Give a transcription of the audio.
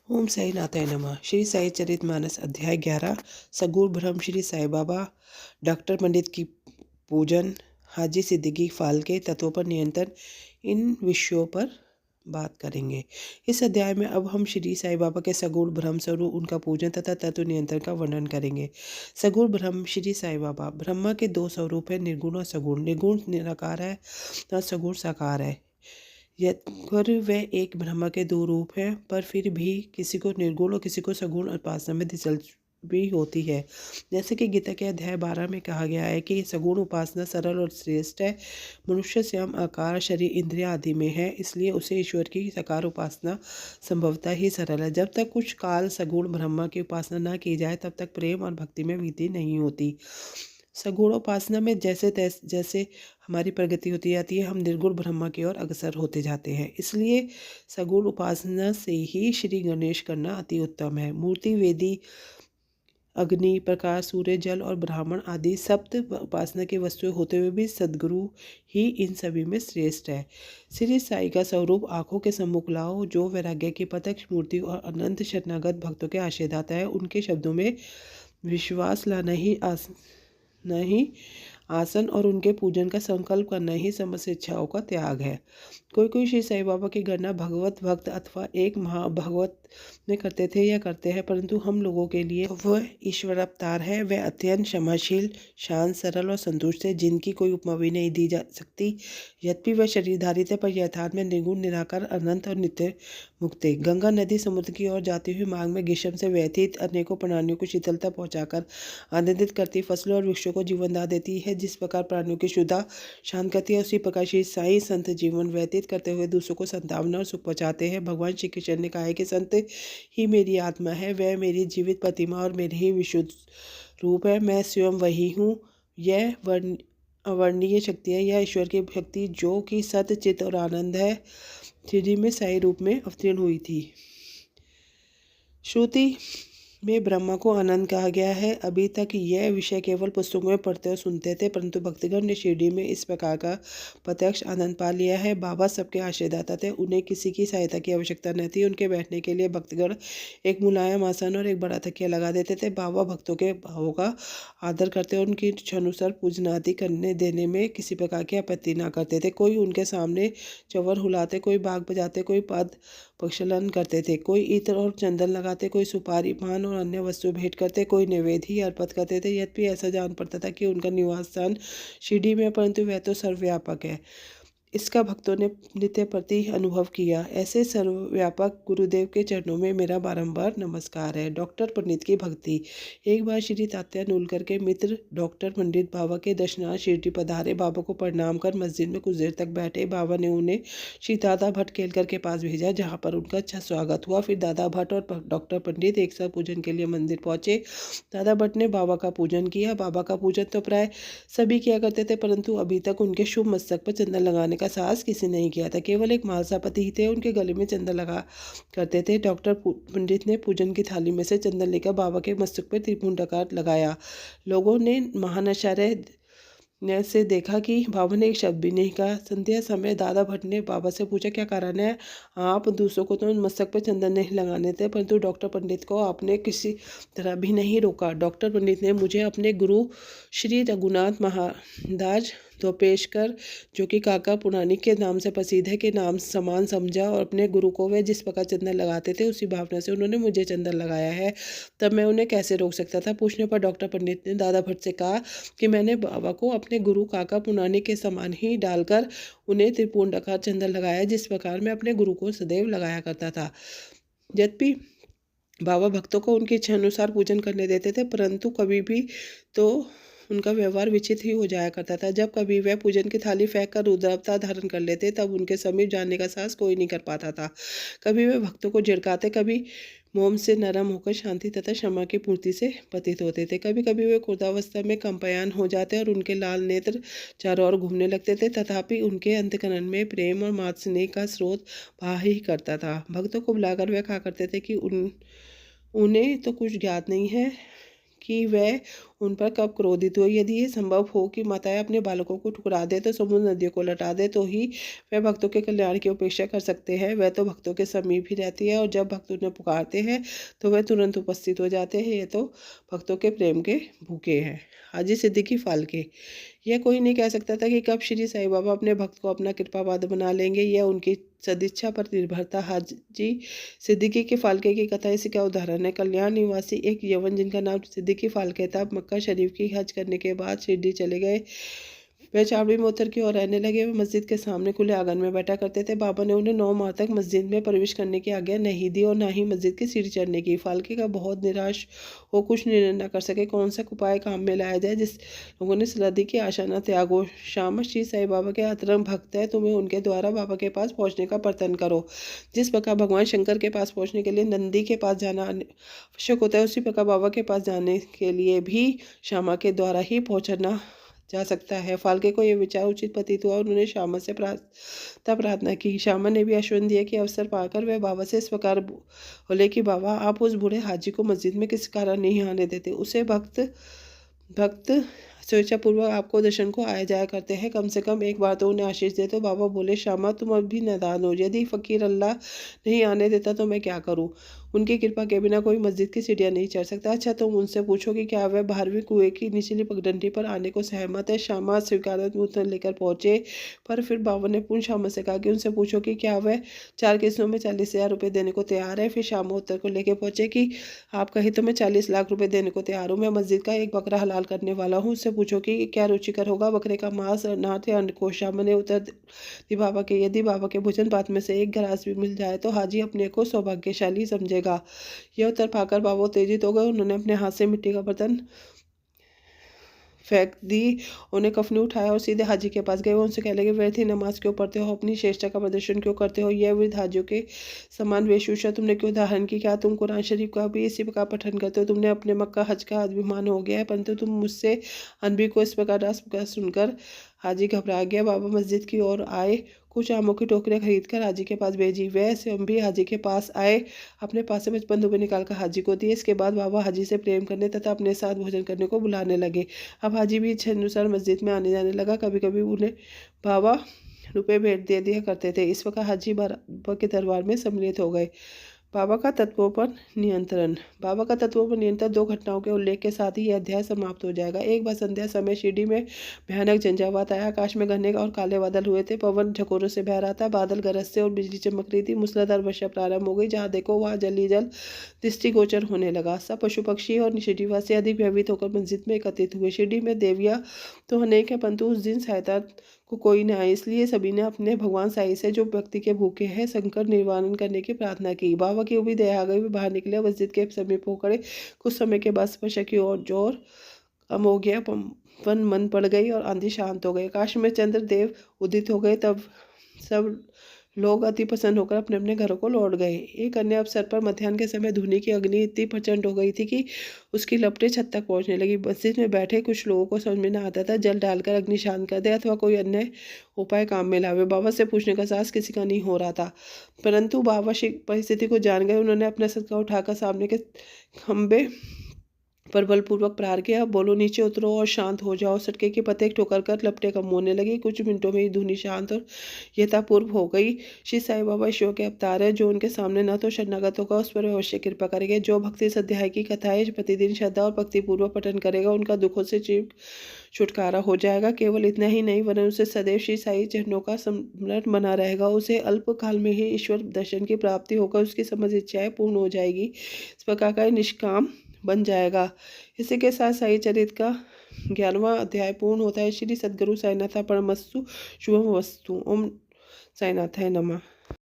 ओम साई नाथाय नमः। श्री साई चरितमानस अध्याय 11। सगुण ब्रह्म श्री साई बाबा, डॉक्टर पंडित की पूजन, हाजी सिद्दीकी फाल्के, तत्वों पर नियंत्रण, इन विषयों पर बात करेंगे। इस अध्याय में अब हम श्री साई बाबा के सगुण ब्रह्म स्वरूप, उनका पूजन तथा तत्व नियंत्रण का वर्णन करेंगे। सगुण ब्रह्म श्री साई बाबा। ब्रह्मा के दो स्वरूप है, निर्गुण और सगुण। निर्गुण निराकार है और सगुण साकार है। पर वे एक ब्रह्मा के दो रूप हैं, पर फिर भी किसी को निर्गुण और किसी को सगुण उपासना में दिलचस्पी होती है। जैसे कि गीता के अध्याय 12 में कहा गया है कि सगुण उपासना सरल और श्रेष्ठ है। मनुष्य स्वयं आकार, शरीर, इंद्रिया आदि में है, इसलिए उसे ईश्वर की साकार उपासना संभवतः ही सरल है। जब तक कुछ काल सगुण ब्रह्मा की उपासना न की जाए, तब तक प्रेम और भक्ति में वृद्धि नहीं होती। सगुणोपासना में जैसे हमारी प्रगति होती जाती है, हम निर्गुण ब्रह्मा की ओर अग्रसर होते जाते हैं। इसलिए सगुण उपासना से ही श्री गणेश करना अति उत्तम है। मूर्ति, वेदी, अग्नि, प्रकाश, सूर्य, जल और ब्राह्मण आदि सप्त उपासना की वस्तुएं होते हुए भी सद्गुरु ही इन सभी में श्रेष्ठ है। श्री साई का स्वरूप आंखों के सम्मुख लाओ, जो वैराग्य की प्रत्यक्ष मूर्ति और अनंत शरणागत भक्तों के आश्रयदाता है। उनके शब्दों में विश्वास लाना ही आसन और उनके पूजन का संकल्प करना ही समस्त इच्छाओं का त्याग है। कोई कोई श्री साई बाबा की गणना भगवत भक्त अथवा एक महाभगवत में करते थे या करते हैं, परंतु हम लोगों के लिए वह ईश्वर अवतार है। वह अत्यंत क्षमाशील, शांत, सरल और संतुष्ट है, जिनकी कोई उपमा भी नहीं दी जा सकती। यद्यपि वह शरीरधारित है, पर यथार्थ में निर्गुण, निराकार, अनंत और नित्य मुक्त है। गंगा नदी समुद्र की ओर जाती हुई मार्ग में ग्रीष्म से व्यथित अनेकों प्राणियों को शीतलता पहुंचाकर आनंदित करती, फसलों और वृक्षों को जीवन दान देती है। जिस प्रकार प्राणियों की शुदा शांत करती है, उसी प्रकार श्री साई संत जीवन व्यतीत करते हुए दूसरों को संतावना और सुख पहुँचाते हैं। भगवान श्री कृष्ण ने कहा है कि संत ही मेरी आत्मा है, वह मेरी जीवित प्रतिमा और मेरे ही विशुद्ध रूप है। मैं स्वयं वही हूँ। यह अवर्णनीय शक्ति है, यह ईश्वर की शक्ति जो कि सत्य, चित्त और आनंद है, श्री में साई रूप में अवतीर्ण हुई थी। श्रुति में ब्रह्मा को आनंद कहा गया है। अभी तक यह विषय केवल पुस्तकों में पढ़ते और सुनते थे, परंतु भक्तगण ने शिरडी में इस प्रकार का प्रत्यक्ष आनंद पा लिया है। बाबा सबके आश्रयदाता थे, उन्हें किसी की सहायता की आवश्यकता न थी। उनके बैठने के लिए भक्तगण एक मुलायम आसन और एक बड़ा तकिया लगा देते थे। बाबा भक्तों के भावों का आदर करते और उनकी इच्छानुसार पूजन आदि करने देने में किसी प्रकार की आपत्ति न करते थे। कोई उनके सामने चंवर हुलाते, कोई बाग बजाते, कोई पद प्रक्षालन करते थे, कोई इत्र और चंदन लगाते, कोई सुपारी, पान और अन्य वस्तु भेंट करते, कोई नैवेद्य ही अर्पित करते थे। यद्यपि ऐसा जान पड़ता था कि उनका निवास स्थान शिरडी में, परंतु वह तो सर्वव्यापक है, इसका भक्तों ने नित्य प्रति अनुभव किया। ऐसे सर्वव्यापक गुरुदेव के चरणों में मेरा बारंबार नमस्कार है। डॉक्टर पंडित की भक्ति। एक बार श्री तात्या नूलकर के मित्र डॉक्टर पंडित बाबा के दर्शनार्थ शिरडी पधारे। बाबा को प्रणाम कर मस्जिद में कुछ देर तक बैठे। बाबा ने उन्हें श्री दादा भट्ट केलकर के पास भेजा, जहाँ पर उनका अच्छा स्वागत हुआ। फिर दादा भट्ट और डॉक्टर पंडित एक साथ पूजन के लिए मंदिर पहुंचे। दादा भट्ट ने बाबा का पूजन किया। बाबा का पूजन तो प्राय सभी किया करते थे, परंतु अभी तक उनके शुभ मस्तक पर चंदन लगाने का साहस किसी ने नहीं किया था। केवल एक महासापति ही थे, उनके गले में चंदन लगा करते थे। डॉक्टर पंडित ने पूजन की थाली में से चंदन लेकर बाबा के मस्तक पर त्रिपुंडाकार लगाया। लोगों ने महानाचार्य ने से देखा कि बाबा ने एक शब्द भी नहीं कहा। संध्या समय दादा भट्ट ने बाबा से पूछा, क्या कारण है? आप दूसरों को तो मस्तक पर चंदन नहीं लगाने थे, परंतु डॉक्टर पंडित को आपने किसी तरह भी नहीं रोका। डॉक्टर पंडित ने मुझे अपने गुरु श्री रघुनाथ महाराज दोपेशकर, जो कि काका पुरानी के नाम से प्रसिद्ध है, के नाम समान समझा और अपने गुरु को वे जिस प्रकार चंदन लगाते थे, उसी भावना से उन्होंने मुझे चंदन लगाया है। तब मैं उन्हें कैसे रोक सकता था? पूछने पर डॉक्टर पंडित ने दादा भट्ट से कहा कि मैंने बाबा को अपने गुरु काका पुरानी के समान ही डालकर उन्हें त्रिपुंडाकार चंदन लगाया, जिस प्रकार मैं अपने गुरु को सदैव लगाया करता था। यद्यपि बाबा भक्तों को उनकी इच्छा अनुसार पूजन करने देते थे, परंतु कभी भी तो उनका व्यवहार विचित्र ही हो जाया करता था। जब कभी वह पूजन की थाली फेंक कर रुद्रावतार धारण कर लेते, तब उनके समीप जाने का साहस कोई नहीं कर पाता था। कभी वे भक्तों को झिड़काते, कभी मोम से नरम होकर शांति तथा क्षमा की पूर्ति से प्रतीत होते थे। कभी कभी वे क्रोधावस्था में कंपायन हो जाते और उनके लाल नेत्र चारों ओर घूमने लगते थे, तथापि उनके अंतःकरण में प्रेम और मातृ स्नेह का स्रोत बहा ही करता था। भक्तों को बुलाकर वे कहा करते थे कि उन्हें तो कुछ ज्ञात नहीं है कि वह उन पर कब क्रोधित हुई। यदि ये संभव हो कि माताएं अपने बालकों को ठुकरा दे तो समुद्र नदियों को लौटा दे तो ही वह भक्तों के कल्याण की उपेक्षा कर सकते हैं। वह तो भक्तों के समीप ही रहती है और जब भक्त उन्हें पुकारते हैं तो वह तुरंत उपस्थित हो जाते हैं। ये तो भक्तों के प्रेम के भूखे हैं। हाजी सिद्दीकी फाल्के। यह कोई नहीं कह सकता था कि कब श्री साईं बाबा अपने भक्त को अपना कृपा पात्र बना लेंगे। यह उनकी सदिच्छा पर निर्भर था। हाजी सिद्दीकी के फाल्के की कथा इसी का उदाहरण है। कल्याण निवासी एक यवन जिनका नाम सिद्दीकी फाल्के था, मक्का शरीफ की हज करने के बाद शिरडी चले गए। वह चावड़ी मोतर की ओर रहने लगे। वह मस्जिद के सामने खुले आंगन में बैठा करते थे। बाबा ने उन्हें 9 माह तक मस्जिद में प्रवेश करने की आज्ञा नहीं दी और ना ही मस्जिद की सीढ़ी चढ़ने की। फाल्के का बहुत निराश हो कुछ निर्णय न कर सके कौन सा उपाय काम में लाया जाए। जिस लोगों ने सलाह दी कि आशा न त्यागो, श्यामा श्री साईं बाबा के अंतरंग भक्त है, तुम्हें उनके द्वारा बाबा के पास पहुंचने का प्रयत्न करो। जिस प्रकार भगवान शंकर के पास पहुंचने के लिए नंदी के पास जाना आवश्यक होता है, उसी प्रकार बाबा के पास जाने के लिए भी श्यामा के द्वारा ही पहुंचना जा सकता है। फाल्के को यह विचार उचित प्रतीत हुआ और उन्होंने श्यामा से प्रार्थना की। श्यामा ने भी आश्वासन दिया कि अवसर पाकर वह बाबा से इस प्रकार बोले कि बाबा, आप उस बूढ़े हाजी को मस्जिद में किस कारण नहीं आने देते। उसे भक्त स्वेच्छापूर्वक आपको दर्शन को आया जाया करते हैं। कम से कम एक बार तो उन्हें आशीष दे। तो बाबा बोले, श्यामा तुम अब भी नादान हो। यदि फकीर अल्लाह नहीं आने देता तो मैं क्या करूं। उनकी कृपा के बिना कोई मस्जिद की सीढ़ियां नहीं चढ़ सकता। अच्छा तुम उनसे पूछो कि क्या वह 12वीं कुएं की निचली पगडंडी पर आने को सहमत है। श्यामा स्वीकारात्मक उत्तर लेकर पहुंचे। पर फिर बाबा ने पुनः श्यामा से कहा कि उनसे पूछो कि क्या वह 4 किस्तों में 40,000 रुपये देने को तैयार है। फिर श्यामा उत्तर को लेकर पहुंचे कि आप कहे तो मैं 40 लाख रुपये देने को तैयार हूँ। मैं मस्जिद का एक बकरा हलाल करने वाला हूँ। उससे पूछो कि क्या रुचिकर होगा, बकरे का मांस, अनाथ या अंड को। श्यामा ने उत्तर दी बाबा के, यदि बाबा के भोजन पात में से एक गिलास भी मिल जाए तो हाजी अपने को सौभाग्यशाली समझेगा। यह उत्तर पाकर बाबा उत्तेजित हो गए। उन्होंने अपने हाथ से मिट्टी का बर्तन फेंक दी, उन्हें कफनी उठाया और सीधे हाजी के पास गए। वो उनसे कह लगे, व्यर्थ ही नमाज क्यों पढ़ते हो, अपनी श्रेष्ठता का प्रदर्शन क्यों करते हो। यह वृद्ध हाजियों के समान वेशभूषा तुमने क्यों धारण की। क्या तुम कुरान शरीफ का भी इसी प्रकार पठन करते हो। तुमने अपने मक्का हज का अभिमान हो गया है, परंतु तुम मुझसे अनबी को इस प्रकार सुनकर हाजी घबरा गया। बाबा मस्जिद की ओर आए, कुछ आमों की टोकरियां खरीद कर हाजी के पास भेजी। वह स्वयं भी हाजी के पास आए, अपने पास से 55 रुपये निकालकर हाजी को दिए। इसके बाद बाबा हाजी से प्रेम करने तथा अपने साथ भोजन करने को बुलाने लगे। अब हाजी भी इच्छा अनुसार मस्जिद में आने जाने लगा। कभी कभी उन्हें बाबा रुपये भेंट दे दिया करते थे। इस प्रकार हाजी बाबा के दरबार में सम्मिलित हो गए। बाबा का तत्वों पर नियंत्रण। बाबा का तत्वों पर नियंत्रण 2 घटनाओं के उल्लेख के साथ ही यह अध्याय समाप्त हो जाएगा। एक बार संध्या समय शिरडी में भयानक झंझावात आया। आकाश में घने और काले बादल हुए थे। पवन झकोरों से बह रहा था। बादल गरज से और बिजली चमक रही थी। मूसलाधार वर्षा प्रारंभ हो गई। जहाँ देखो वहाँ जल ही जल दृष्टिगोचर होने लगा। सब पशु पक्षी और शिरडीवासी अधिक भयभीत होकर मस्जिद में एकत्रित हुए। शिरडी में देवियाँ तो अनेक है, परंतु उस दिन सहायता को कोई न आए। इसलिए सभी ने अपने भगवान साईं से, जो व्यक्ति के भूखे हैं, संकट निवारण करने की प्रार्थना की। बाबा की भी दया आ गई। वे बाहर निकले, मस्जिद के समीप होकर कुछ समय के बाद स्पर्श की ओर जोर कम हो गया। पवन मन पड़ गई और आंधी शांत हो गई। आकाश में चंद्र देव उदित हो गए। तब सब लोग अति प्रसन्न होकर अपने अपने घरों को लौट गए। एक अन्य अवसर पर मध्याह्न के समय धुनी की अग्नि इतनी प्रचंड हो गई थी कि उसकी लपटें छत तक पहुंचने लगी। मस्जिद में बैठे कुछ लोगों को समझ में न आता था जल डालकर अग्नि शांत कर दे अथवा कोई अन्य उपाय काम में लावे। बाबा से पूछने का साहस किसी का नहीं हो रहा था, परंतु बाबा परिस्थिति को जान गए। उन्होंने अपना सदका उठाकर सामने के खंबे पर बलपूर्वक प्रहार किया। बोलो नीचे उतरो और शांत हो जाओ। सटके की प्रत्येक ठोकर कर लपटें कम होने लगी। कुछ मिनटों में ही धुनी शांत और यथापूर्व हो गई। श्री साईं बाबा ईश्वर के अवतार है। जो उनके सामने न तो शरणागत होगा उस पर अवश्य कृपा करेंगे। जो भक्ति इस अध्याय की कथाएं प्रतिदिन श्रद्धा और भक्तिपूर्वक पठन करेगा उनका दुखों से छुटकारा हो जाएगा। केवल इतना ही नहीं, वरन उसे सदैव श्री साईं चरणों का स्मरण बना रहेगा। उसे अल्प काल में ही ईश्वर दर्शन की प्राप्ति होकर उसकी समस्त इच्छाएं पूर्ण हो जाएगी। इस प्रकार का निष्काम बन जाएगा। इसी के साथ साईं चरित का 11वां अध्याय पूर्ण होता है। श्री सद्गुरु साईनाथ परमस्तु शुभम वस्तु। ओम साईनाथाय नमः।